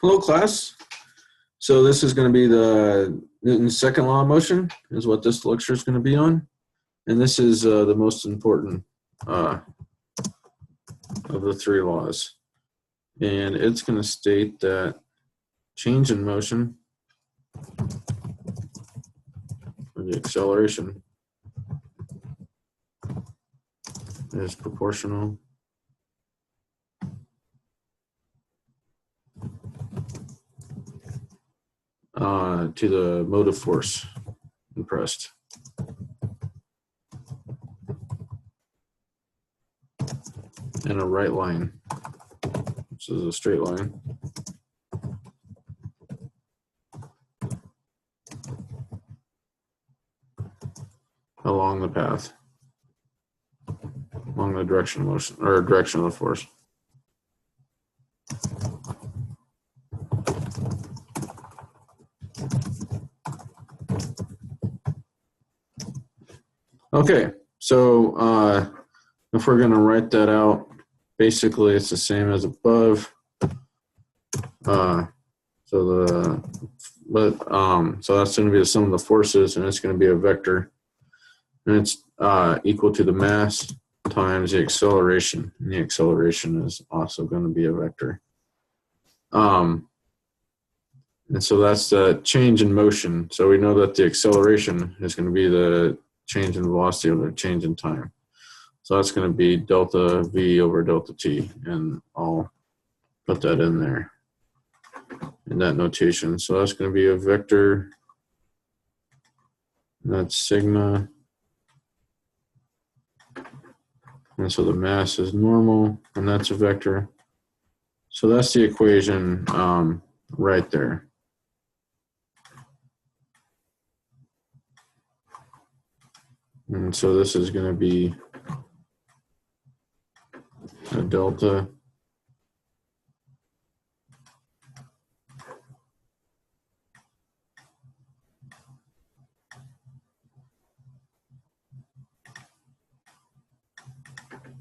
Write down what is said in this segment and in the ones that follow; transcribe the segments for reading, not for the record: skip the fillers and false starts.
Hello, class. So this is going to be the Newton's second law of motion is what this lecture is going to be on. And this is the most important of the three laws. And it's going to state that change in motion, or the acceleration, is proportional to the motive force impressed. In a right line, which is a straight line. Along the path, along the direction of motion, or direction of the force. Okay, so if we're going to write that out, basically it's the same as above. So that's going to be the sum of the forces, and it's going to be a vector, and it's equal to the mass times the acceleration, and the acceleration is also going to be a vector. And so that's the change in motion. So we know that the acceleration is going to be the change in velocity or the change in time. So that's going to be delta V over delta T, and I'll put that in there in that notation. So that's going to be a vector. That's sigma. And so the mass is normal, and that's a vector. So that's the equation right there. And so this is going to be a delta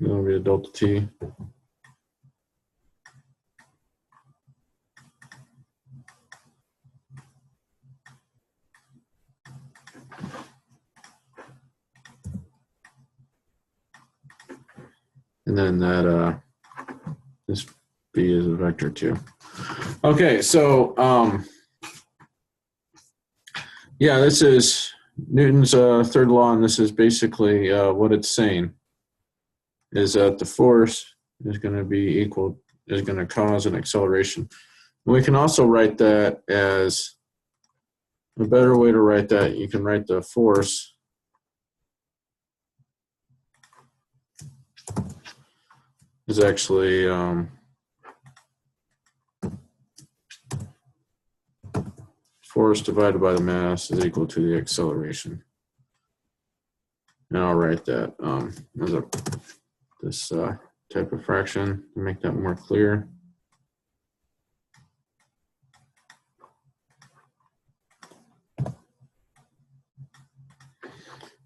It'll be a delta T. And then that this B is a vector too. Okay, so yeah, this is Newton's third law, and this is basically what it's saying is that the force is going to cause an acceleration. And we can also write that as a better way to write that. You can write the force is actually force divided by the mass is equal to the acceleration. And I'll write that as this type of fraction to make that more clear.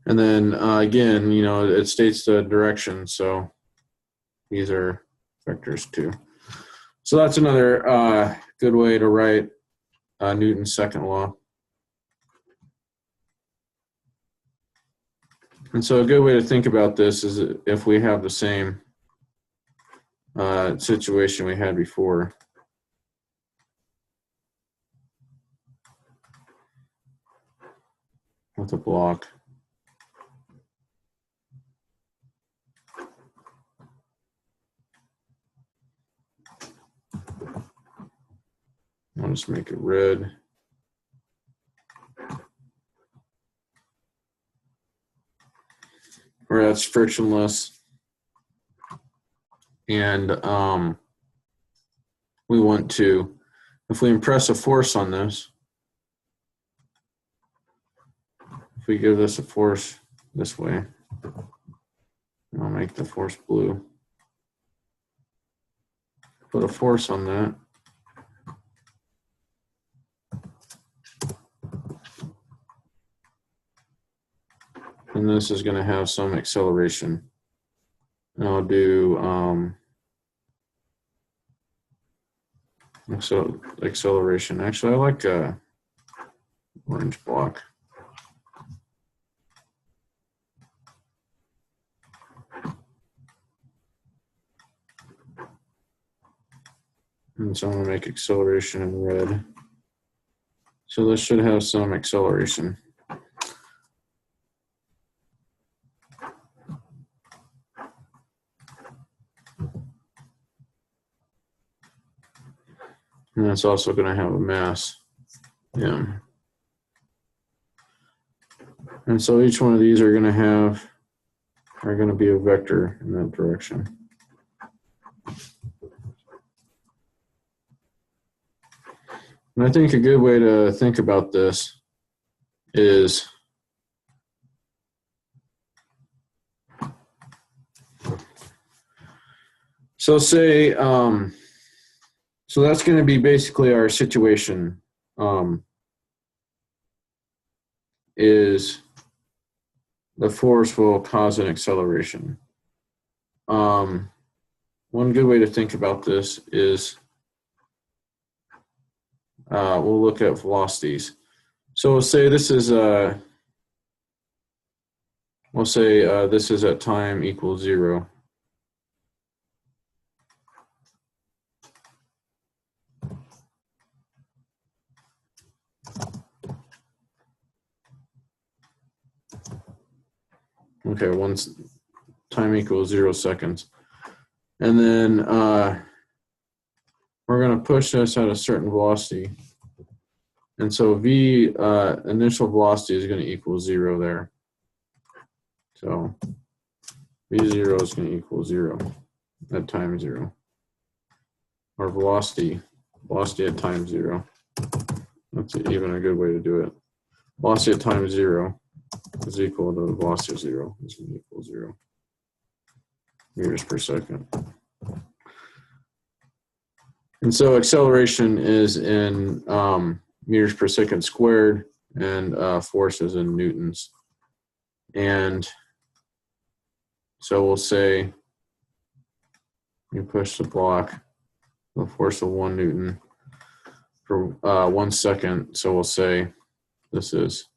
And then again, you know, it states the direction, so these are vectors too. So that's another good way to write Newton's second law. And so a good way to think about this is if we have the same situation we had before. With a block. I'll just make it red. Where that's frictionless. And we want to, if we impress a force on this, if we give this a force this way, I'll make the force blue. Put a force on that. And this is going to have some acceleration. And I'll do So acceleration. Actually, I like orange block. And so I'm going to make acceleration in red. So this should have some acceleration. And it's also going to have a mass m. And so each one of these are going to be a vector in that direction. And I think a good way to think about this is so say so that's going to be basically our situation is the force will cause an acceleration. One good way to think about this is we'll look at velocities. So we'll say this is this is at time equals 0. Okay, once time equals 0 seconds. And then we're going to push this at a certain velocity. And so v initial velocity is going to equal 0 there. So v0 is going to equal 0 at time 0. Or velocity at time 0. That's even a good way to do it. Velocity at time 0 is equal to the velocity of 0. Is going to equal 0 meters per second. And so acceleration is in meters per second squared, and force is in newtons. And so we'll say you push the block, the force of 1 Newton for 1 second. So we'll say this is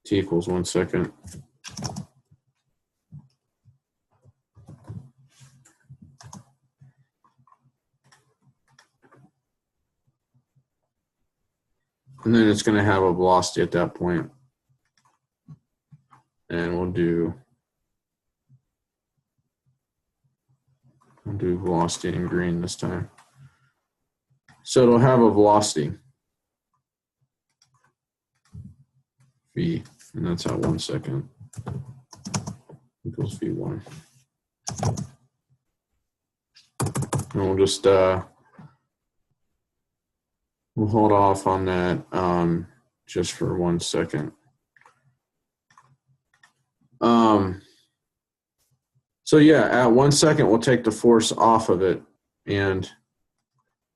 t equals 1 second. And then it's going to have a velocity at that point. And we'll do velocity in green this time. So it'll have a velocity, v, and that's at 1 second equals v1. And we'll just we'll hold off on that just for 1 second. So yeah, at 1 second, we'll take the force off of it. And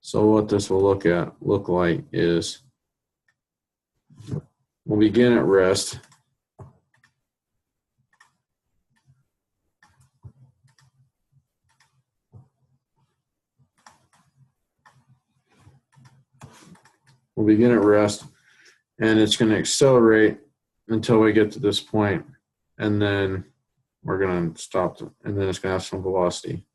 so what this will look like is we'll begin at rest. We'll begin at rest, and it's going to accelerate until we get to this point, and then we're going to stop, and then it's going to have some velocity.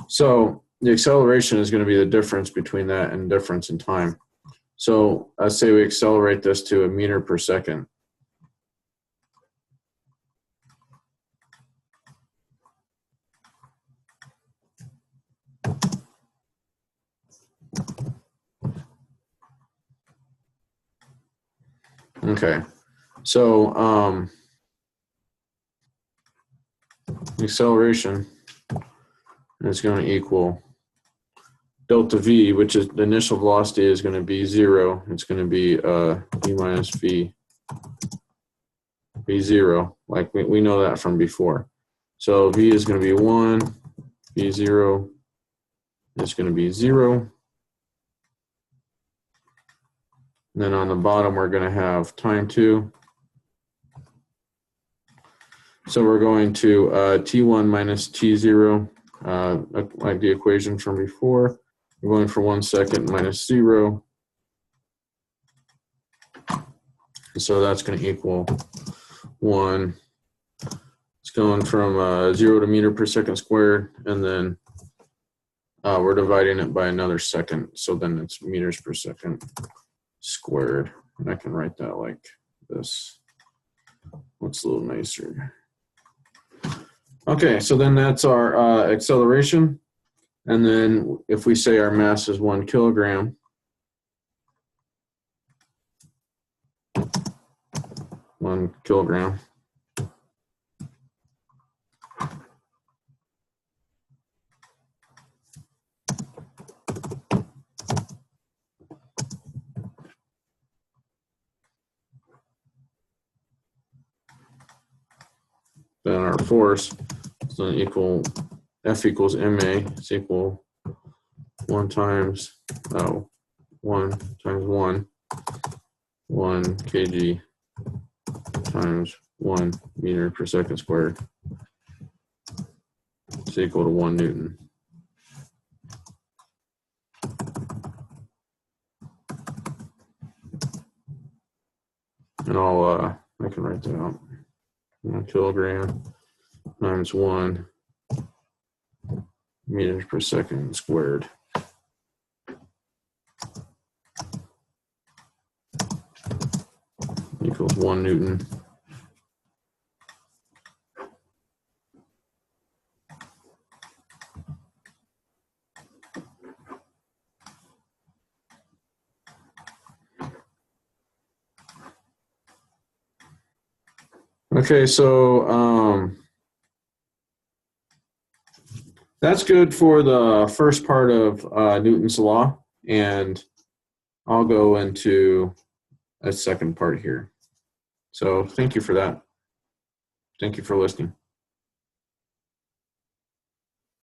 So the acceleration is going to be the difference between that and difference in time. So let's say we accelerate this to a meter per second. Okay, so acceleration is going to equal delta v, which is the initial velocity is going to be 0. It's going to be v minus v0, like we know that from before. So v is going to be 1, v0 is going to be 0. And then on the bottom, we're going to have time 2. So we're going to t1 minus t0, like the equation from before, We're going for 1 second minus 0. So that's going to equal 1. It's going from 0 to meter per second squared, and then we're dividing it by another second. So then it's meters per second squared. And I can write that like this. Looks a little nicer. Okay, so then that's our acceleration. And then if we say our mass is 1 kilogram, then our force is going to equal F equals ma. It's equal 1 times 1 kg times 1 meter per second squared. It's equal to 1 Newton. And I can write that out. 1 kilogram times 1 meters per second squared. Equals 1 Newton. Okay, so that's good for the first part of Newton's law, and I'll go into a second part here. So thank you for that. Thank you for listening.